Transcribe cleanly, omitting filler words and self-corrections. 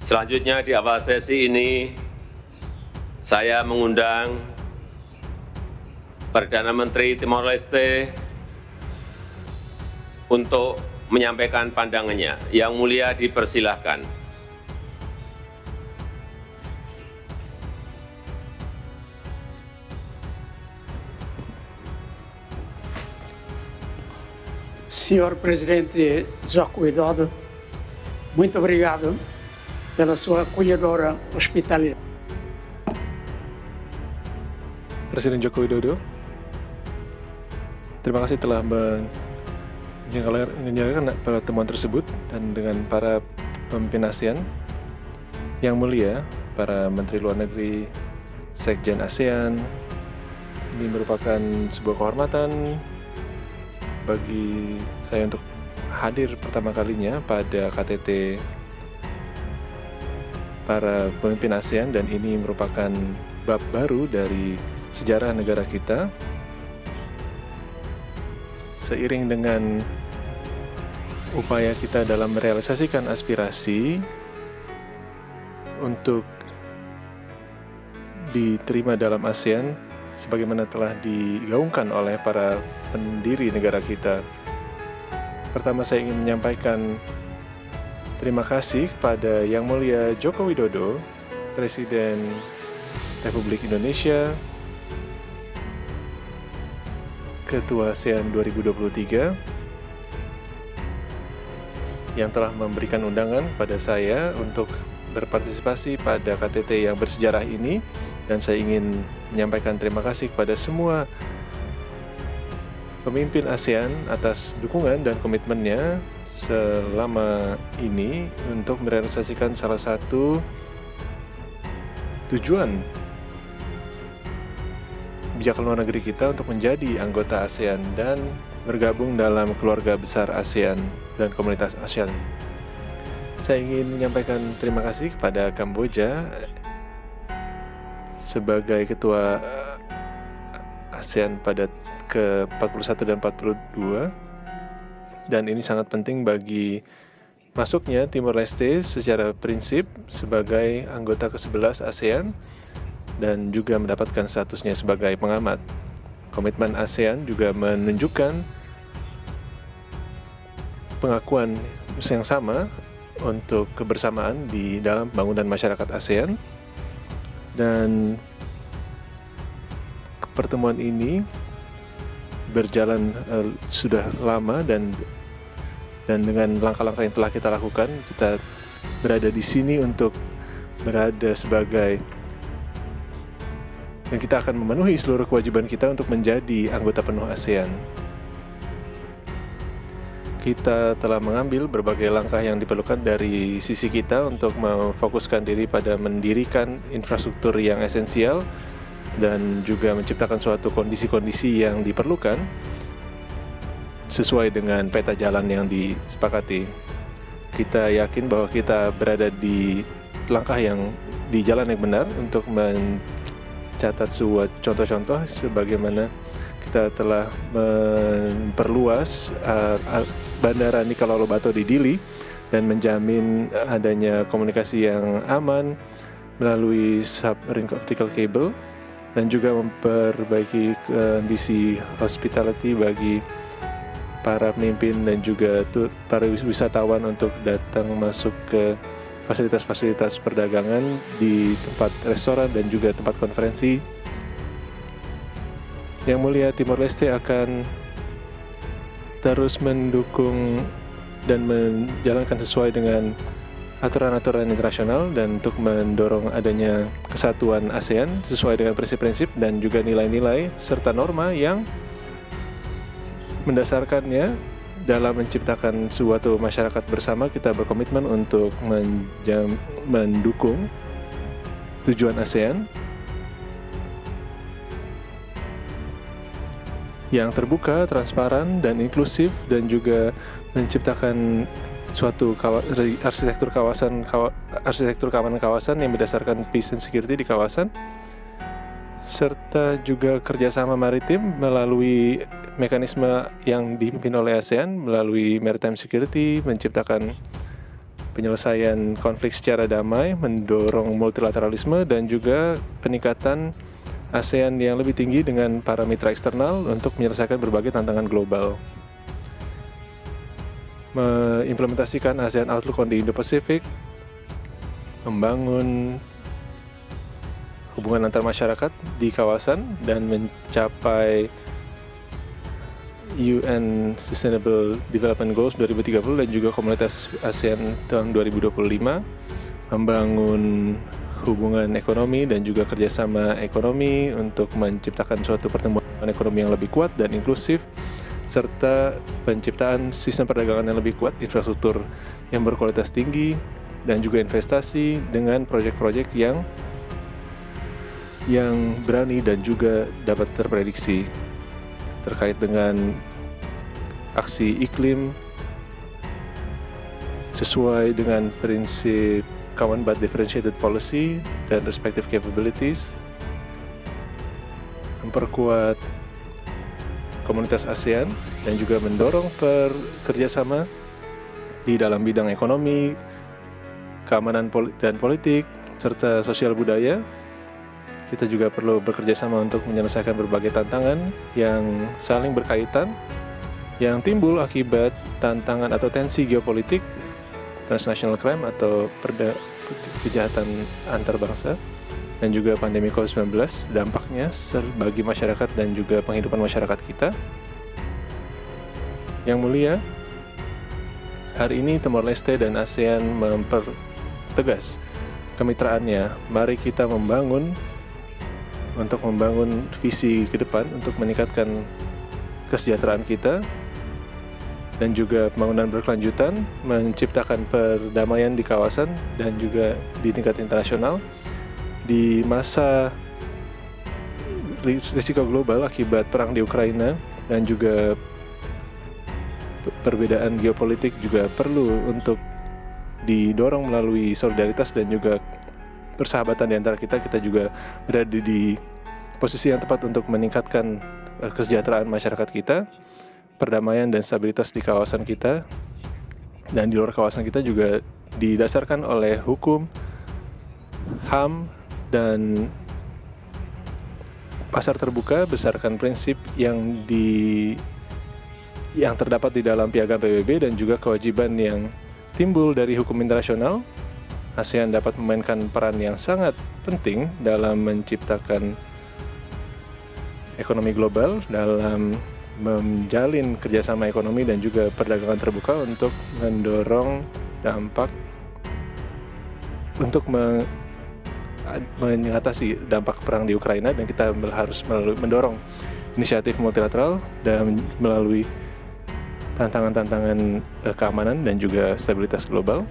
Selanjutnya di awal sesi ini, saya mengundang Perdana Menteri Timor Leste untuk menyampaikan pandangannya. Yang mulia dipersilahkan. Senhor Presidente Joko Widodo, muito obrigado pela sua acolhedora hospitalidade. Presiden Joko Widodo, terima kasih telah menyelenggarakan pertemuan tersebut dan dengan para pemimpin ASEAN. Yang mulia, para Menteri Luar Negeri, Sekjen ASEAN, ini merupakan sebuah kehormatan bagi saya untuk hadir pertama kalinya pada KTT para pemimpin ASEAN, dan ini merupakan bab baru dari sejarah negara kita. Seiring dengan upaya kita dalam merealisasikan aspirasi untuk diterima dalam ASEAN sebagaimana telah digaungkan oleh para pendiri negara kita. Pertama, saya ingin menyampaikan terima kasih kepada Yang Mulia Joko Widodo, Presiden Republik Indonesia, Ketua ASEAN 2023, yang telah memberikan undangan pada saya untuk berpartisipasi pada KTT yang bersejarah ini, dan saya ingin menyampaikan terima kasih kepada semua pemimpin ASEAN atas dukungan dan komitmennya selama ini untuk merealisasikan salah satu tujuan kebijakan luar negeri kita untuk menjadi anggota ASEAN dan bergabung dalam keluarga besar ASEAN dan komunitas ASEAN. Saya ingin menyampaikan terima kasih kepada Kamboja sebagai Ketua ASEAN pada ke-41 dan 42, dan ini sangat penting bagi masuknya Timor Leste secara prinsip sebagai anggota ke-11 ASEAN dan juga mendapatkan statusnya sebagai pengamat. Komitmen ASEAN juga menunjukkan pengakuan yang sama untuk kebersamaan di dalam pembangunan masyarakat ASEAN, dan pertemuan ini berjalan sudah lama, dan dengan langkah-langkah yang telah kita lakukan, kita berada di sini untuk berada sebagai, dan kita akan memenuhi seluruh kewajiban kita untuk menjadi anggota penuh ASEAN. Kita telah mengambil berbagai langkah yang diperlukan dari sisi kita untuk memfokuskan diri pada mendirikan infrastruktur yang esensial dan juga menciptakan suatu kondisi-kondisi yang diperlukan sesuai dengan peta jalan yang disepakati. Kita yakin bahwa kita berada di langkah yang di jalan yang benar untuk mencatat sebuah contoh-contoh sebagaimana kita telah memperluas Bandara Nicolau Lobato di Dili dan menjamin adanya komunikasi yang aman melalui submarine optical cable, dan juga memperbaiki kondisi hospitality bagi para pemimpin dan juga para wisatawan untuk datang masuk ke fasilitas-fasilitas perdagangan di tempat restoran dan juga tempat konferensi. Yang mulia, Timor Leste akan terus mendukung dan menjalankan sesuai dengan aturan-aturan internasional dan untuk mendorong adanya kesatuan ASEAN sesuai dengan prinsip-prinsip dan juga nilai-nilai serta norma yang mendasarkannya dalam menciptakan suatu masyarakat bersama. Kita berkomitmen untuk mendukung tujuan ASEAN yang terbuka, transparan, dan inklusif, dan juga menciptakan suatu arsitektur keamanan kawasan yang berdasarkan peace and security di kawasan, serta juga kerjasama maritim melalui mekanisme yang dipimpin oleh ASEAN melalui maritime security, menciptakan penyelesaian konflik secara damai, mendorong multilateralisme, dan juga peningkatan ASEAN yang lebih tinggi dengan para mitra eksternal untuk menyelesaikan berbagai tantangan global. Mengimplementasikan ASEAN Outlook on the Indo-Pacific, membangun hubungan antar masyarakat di kawasan, dan mencapai UN Sustainable Development Goals 2030 dan juga Komunitas ASEAN tahun 2025, membangun hubungan ekonomi dan juga kerjasama ekonomi untuk menciptakan suatu pertumbuhan ekonomi yang lebih kuat dan inklusif, serta penciptaan sistem perdagangan yang lebih kuat, infrastruktur yang berkualitas tinggi, dan juga investasi dengan proyek-proyek yang berani dan juga dapat terprediksi terkait dengan aksi iklim sesuai dengan prinsip Common but Differentiated Policy dan Respective Capabilities, memperkuat komunitas ASEAN dan juga mendorong kerjasama di dalam bidang ekonomi, keamanan dan politik, serta sosial budaya. Kita juga perlu bekerja sama untuk menyelesaikan berbagai tantangan yang saling berkaitan, yang timbul akibat tantangan atau tensi geopolitik, transnational crime atau kejahatan antar bangsa, dan juga pandemi COVID-19, dampaknya bagi masyarakat dan juga penghidupan masyarakat kita. Yang mulia, hari ini Timor Leste dan ASEAN mempertegas kemitraannya. Mari kita membangun visi ke depan untuk meningkatkan kesejahteraan kita dan juga pembangunan berkelanjutan, menciptakan perdamaian di kawasan dan juga di tingkat internasional. Di masa risiko global akibat perang di Ukraina dan juga perbedaan geopolitik juga perlu untuk didorong melalui solidaritas dan juga persahabatan di antara kita. Kita juga berada di posisi yang tepat untuk meningkatkan kesejahteraan masyarakat kita, perdamaian dan stabilitas di kawasan kita, dan di luar kawasan kita juga didasarkan oleh hukum, HAM, dan pasar terbuka berdasarkan prinsip yang terdapat di dalam Piagam PBB dan juga kewajiban yang timbul dari hukum internasional. ASEAN dapat memainkan peran yang sangat penting dalam menciptakan ekonomi global, dalam menjalin kerjasama ekonomi dan juga perdagangan terbuka untuk mendorong dampak untuk mengatasi dampak perang di Ukraina, dan kita harus mendorong inisiatif multilateral dan melalui tantangan-tantangan keamanan dan juga stabilitas global.